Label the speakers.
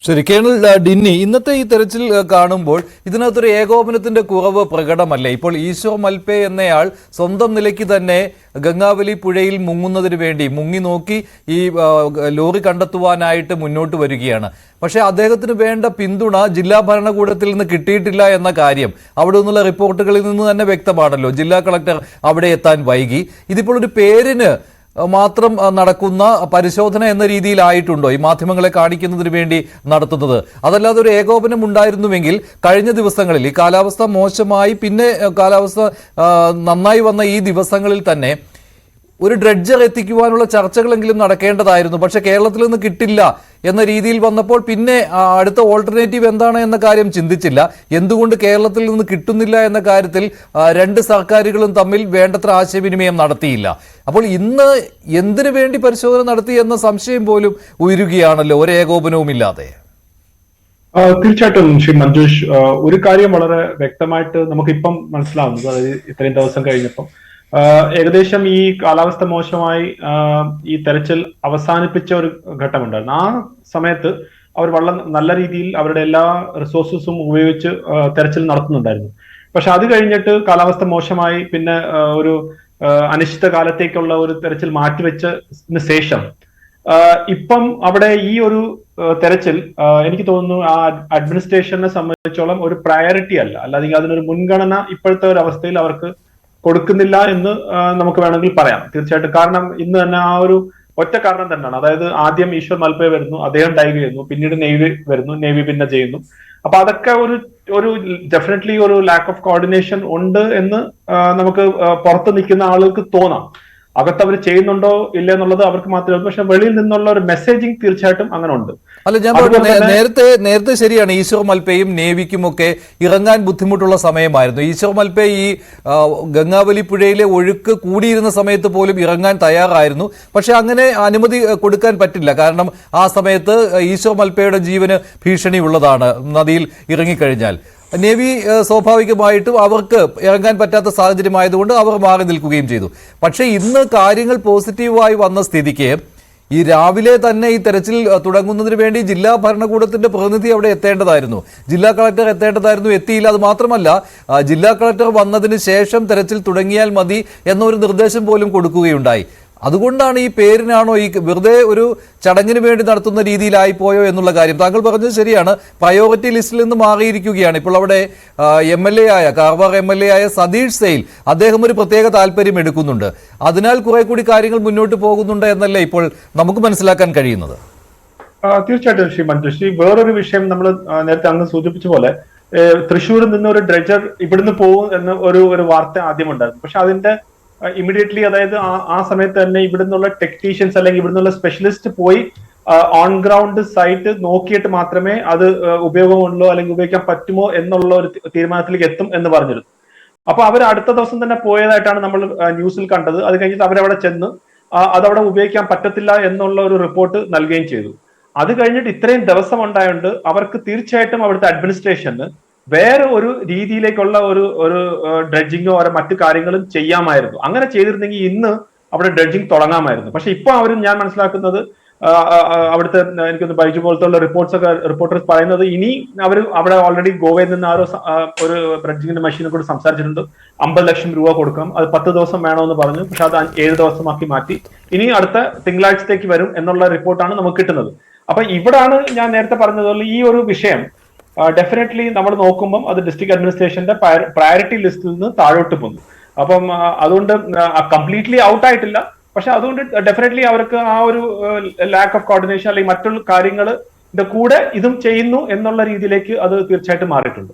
Speaker 1: ശരി, കേണൽ ഡിന്നി, ഇന്നത്തെ ഈ തെരച്ചിൽ കാണുമ്പോൾ ഇതിനകത്തൊരു ഏകോപനത്തിന്റെ കുറവ് പ്രകടമല്ലേ? ഇപ്പോൾ ഈശ്വർ മൽപേ എന്നയാൾ സ്വന്തം നിലയ്ക്ക് തന്നെ ഗംഗാവലി പുഴയിൽ മുങ്ങുന്നതിന് വേണ്ടി മുങ്ങി നോക്കി ഈ ലോറി കണ്ടെത്തുവാനായിട്ട് മുന്നോട്ട് വരികയാണ്. പക്ഷേ അദ്ദേഹത്തിന് വേണ്ട പിന്തുണ ജില്ലാ ഭരണകൂടത്തിൽ നിന്ന് കിട്ടിയിട്ടില്ല എന്ന കാര്യം അവിടെ നിന്നുള്ള റിപ്പോർട്ടുകളിൽ നിന്ന് തന്നെ വ്യക്തമാണല്ലോ. ജില്ലാ കളക്ടർ അവിടെ എത്താൻ വൈകി. ഇതിപ്പോൾ ഒരു പേരിന് മാത്രം നടക്കുന്ന പരിശോധന എന്ന രീതിയിലായിട്ടുണ്ടോ ഈ മാധ്യമങ്ങളെ കാണിക്കുന്നതിന് വേണ്ടി നടത്തുന്നത്? അതല്ലാതെ ഒരു ഏകോപനം ഉണ്ടായിരുന്നുവെങ്കിൽ കഴിഞ്ഞ ദിവസങ്ങളിൽ ഈ കാലാവസ്ഥ മോശമായി പിന്നെ കാലാവസ്ഥ നന്നായി വന്ന ഈ ദിവസങ്ങളിൽ തന്നെ ഒരു ഡ്രെഡ്ജർ എത്തിക്കുവാനുള്ള ചർച്ചകളെങ്കിലും നടക്കേണ്ടതായിരുന്നു. പക്ഷെ കേരളത്തിൽ നിന്ന് കിട്ടില്ല എന്ന രീതിയിൽ വന്നപ്പോൾ പിന്നെ അടുത്ത ഓൾട്ടർനേറ്റീവ് എന്താണ് എന്ന കാര്യം ചിന്തിച്ചില്ല. എന്തുകൊണ്ട് കേരളത്തിൽ നിന്ന് കിട്ടുന്നില്ല എന്ന കാര്യത്തിൽ രണ്ട് സർക്കാരുകളും തമ്മിൽ വേണ്ടത്ര ആശയവിനിമയം നടത്തിയില്ല. അപ്പോൾ ഇന്ന് എന്തിനു വേണ്ടി പരിശോധന നടത്തി എന്ന സംശയം പോലും ഉയരുകയാണല്ലോ, ഒരു ഏകോപനവുമില്ലാതെ.
Speaker 2: തീർച്ചയായിട്ടും ശ്രീ മഞ്ജുഷ്, ഒരു കാര്യം വളരെ വ്യക്തമായിട്ട് നമുക്കിപ്പം മനസ്സിലാവുന്നത്, അതായത് ഇത്രയും ദിവസം കഴിഞ്ഞപ്പം ഏകദേശം ഈ കാലാവസ്ഥ മോശമായി ഈ തെരച്ചിൽ അവസാനിപ്പിച്ച ഒരു ഘട്ടമുണ്ടായിരുന്നു. ആ സമയത്ത് അവർ വളരെ നല്ല രീതിയിൽ അവരുടെ എല്ലാ റിസോഴ്സസും ഉപയോഗിച്ച് തെരച്ചിൽ നടത്തുന്നുണ്ടായിരുന്നു. പക്ഷെ അത് കഴിഞ്ഞിട്ട് കാലാവസ്ഥ മോശമായി പിന്നെ ഒരു അനിശ്ചിത കാലത്തേക്കുള്ള ഒരു തെരച്ചിൽ മാറ്റിവെച്ചതിന് ശേഷം ഇപ്പം അവിടെ ഈ ഒരു തെരച്ചിൽ എനിക്ക് തോന്നുന്നു ആ അഡ്മിനിസ്ട്രേഷനെ സംബന്ധിച്ചോളം ഒരു പ്രയോറിറ്റി അല്ല, അല്ലാതെ അതിനൊരു മുൻഗണന ഇപ്പോഴത്തെ ഒരു അവസ്ഥയിൽ അവർക്ക് കൊടുക്കുന്നില്ല എന്ന് നമുക്ക് വേണമെങ്കിൽ പറയാം. തീർച്ചയായിട്ടും. കാരണം ഇന്ന് തന്നെ ആ ഒരു ഒറ്റ കാരണം തന്നെയാണ്. അതായത് ആദ്യം ഈശ്വർ മൽപേ വരുന്നു, അദ്ദേഹം ഡൈവ് ചെയ്യുന്നു, പിന്നീട് നേവി വരുന്നു, നേവി പിന്നെ ചെയ്യുന്നു. അപ്പൊ അതൊക്കെ ഒരു ഡെഫിനറ്റ്ലി ഒരു ലാക്ക് ഓഫ് കോർഡിനേഷൻ ഉണ്ട് എന്ന് നമുക്ക് പുറത്ത് നിൽക്കുന്ന ആളുകൾക്ക് തോന്നാം. അകത്ത് അവർ ചെയ്യുന്നുണ്ടോ ഇല്ല എന്നുള്ളത് അവർക്ക് മാത്രമേ, പക്ഷെ വെളിയിൽ നിന്നുള്ള ഒരു മെസ്സേജിങ് തീർച്ചയായിട്ടും അങ്ങനെ ഉണ്ട്.
Speaker 1: അല്ല, ഞാൻ നേരത്തെ ശരിയാണ്, ഈശ്വർ മൽപേയും നേവിക്കും ഒക്കെ ഇറങ്ങാൻ ബുദ്ധിമുട്ടുള്ള സമയമായിരുന്നു. ഈശ്വർ മൽപേ ഈ ഗംഗാവലി പുഴയിലെ ഒഴുക്ക് കൂടിയിരുന്ന സമയത്ത് പോലും ഇറങ്ങാൻ തയ്യാറായിരുന്നു. പക്ഷെ അങ്ങനെ അനുമതി കൊടുക്കാൻ പറ്റില്ല. കാരണം ആ സമയത്ത് ഈശ്വർ മൽപേയുടെ ജീവന് ഭീഷണി ഉള്ളതാണ് നദിയിൽ ഇറങ്ങിക്കഴിഞ്ഞാൽ. നേവി സ്വാഭാവികമായിട്ടും അവർക്ക് ഇറങ്ങാൻ പറ്റാത്ത സാഹചര്യമായതുകൊണ്ട് അവർ മാറി നിൽക്കുകയും ചെയ്തു. പക്ഷേ ഇന്ന് കാര്യങ്ങൾ പോസിറ്റീവായി വന്ന സ്ഥിതിക്ക് ഈ രാവിലെ തന്നെ ഈ തെരച്ചിൽ തുടങ്ങുന്നതിന് വേണ്ടി ജില്ലാ ഭരണകൂടത്തിന്റെ പ്രതിനിധി അവിടെ എത്തേണ്ടതായിരുന്നു, ജില്ലാ കളക്ടർ എത്തേണ്ടതായിരുന്നു, എത്തിയില്ല. അത് മാത്രമല്ല, ജില്ലാ കളക്ടർ വന്നതിന് ശേഷം തെരച്ചിൽ തുടങ്ങിയാൽ മതി എന്നൊരു നിർദ്ദേശം പോലും കൊടുക്കുകയുണ്ടായി. അതുകൊണ്ടാണ് ഈ പേരിനാണോ ഈ വെറുതെ ഒരു ചടങ്ങിന് വേണ്ടി നടത്തുന്ന രീതിയിലായി പോയോ എന്നുള്ള കാര്യം താങ്കൾ പറഞ്ഞത് ശരിയാണ്. പ്രയോറിറ്റി ലിസ്റ്റിൽ നിന്ന് മാറിയിരിക്കുകയാണ്. ഇപ്പോൾ അവിടെ കാർവാർ MLA ആയ സതീഷ് സെയിൽ അദ്ദേഹം ഒരു പ്രത്യേക താല്പര്യം എടുക്കുന്നുണ്ട്. അതിനാൽ കുറെ കൂടി കാര്യങ്ങൾ മുന്നോട്ട് പോകുന്നുണ്ട് എന്നല്ലേ ഇപ്പോൾ നമുക്ക് മനസ്സിലാക്കാൻ കഴിയുന്നത്?
Speaker 2: തീർച്ചയായിട്ടും ശ്രീ മഞ്ജുശ്രീ, വേറൊരു വിഷയം നമ്മൾ നേരത്തെ അങ്ങ് സൂചിപ്പിച്ച പോലെ തൃശ്ശൂരിൽ നിന്ന് ഒരു ഡ്രെഡ്ജർ ഇവിടുന്ന് പോകും എന്ന ഒരു വാർത്ത ആദ്യം ഉണ്ടായിരുന്നു. പക്ഷെ അതിന്റെ ഇമ്മീഡിയറ്റ്ലി, അതായത് ആ സമയത്ത് തന്നെ ഇവിടുന്നുള്ള ടെക്നീഷ്യൻസ് അല്ലെങ്കിൽ ഇവിടുന്നുള്ള സ്പെഷ്യലിസ്റ്റ് പോയി ഓൺ ഗ്രൗണ്ട് സൈറ്റ് നോക്കിയിട്ട് മാത്രമേ അത് ഉപയോഗമുള്ളൂ അല്ലെങ്കിൽ ഉപയോഗിക്കാൻ പറ്റുമോ എന്നുള്ള ഒരു തീരുമാനത്തിലേക്ക് എത്തും എന്ന് പറഞ്ഞിരുന്നു. അപ്പൊ അവർ അടുത്ത ദിവസം തന്നെ പോയതായിട്ടാണ് നമ്മൾ ന്യൂസിൽ കണ്ടത്. അത് കഴിഞ്ഞിട്ട് അവരവിടെ ചെന്ന് അതവിടെ ഉപയോഗിക്കാൻ പറ്റത്തില്ല എന്നുള്ള ഒരു റിപ്പോർട്ട് നൽകുകയും ചെയ്തു. അത് കഴിഞ്ഞിട്ട് ഇത്രയും ദിവസം ഉണ്ടായതുകൊണ്ട് അവർക്ക് തീർച്ചയായിട്ടും അവിടുത്തെ അഡ്മിനിസ്ട്രേഷന് വേറെ ഒരു രീതിയിലേക്കുള്ള ഒരു ഡ്രഡ്ജിങ്ങോ മറ്റു കാര്യങ്ങളും ചെയ്യാമായിരുന്നു. അങ്ങനെ ചെയ്തിരുന്നെങ്കിൽ ഇന്ന് അവിടെ ഡ്രഡ്ജിങ് തുടങ്ങാമായിരുന്നു. പക്ഷെ ഇപ്പൊ ഞാൻ മനസ്സിലാക്കുന്നത് അവിടുത്തെ എനിക്കൊന്ന് ബൈജു പോലത്തെ ഉള്ള റിപ്പോർട്ടേഴ്സ് പറയുന്നത് ഇനി അവർ അവിടെ ഓൾറെഡി ഗോവയിൽ നിന്ന് ഒരു ഡ്രഡ്ജിങ്ങിന്റെ മെഷീനെ കൂടി സംസാരിച്ചിട്ടുണ്ട്. 50 ലക്ഷം രൂപ കൊടുക്കണം, അത് 10 ദിവസം വേണമെന്ന് പറഞ്ഞു. പക്ഷെ അത് 7 ദിവസമാക്കി മാറ്റി. ഇനി അടുത്ത തിങ്കളാഴ്ചത്തേക്ക് വരും എന്നുള്ള റിപ്പോർട്ടാണ് നമുക്ക് കിട്ടുന്നത്. അപ്പൊ ഇവിടാണ് ഞാൻ നേരത്തെ പറഞ്ഞതുപോലെ ഈ ഒരു വിഷയം ഡെഫിനറ്റ്ലി നമ്മൾ നോക്കുമ്പോൾ അത് ഡിസ്ട്രിക്ട് അഡ്മിനിസ്ട്രേഷന്റെ പ്രയോറിറ്റി ലിസ്റ്റിൽ നിന്ന് താഴോട്ട് പോകുന്നു. അപ്പം അതുകൊണ്ട് കംപ്ലീറ്റ്ലി ഔട്ട് ആയിട്ടില്ല. പക്ഷെ അതുകൊണ്ട് ഡെഫിനറ്റ്ലി അവർക്ക് ആ ഒരു ലാക്ക് ഓഫ് കോർഡിനേഷൻ അല്ലെങ്കിൽ മറ്റുള്ള കാര്യങ്ങളുടെ കൂടെ ഇതും ചെയ്യുന്നു എന്നുള്ള രീതിയിലേക്ക് അത് തീർച്ചയായിട്ടും മാറിയിട്ടുണ്ട്.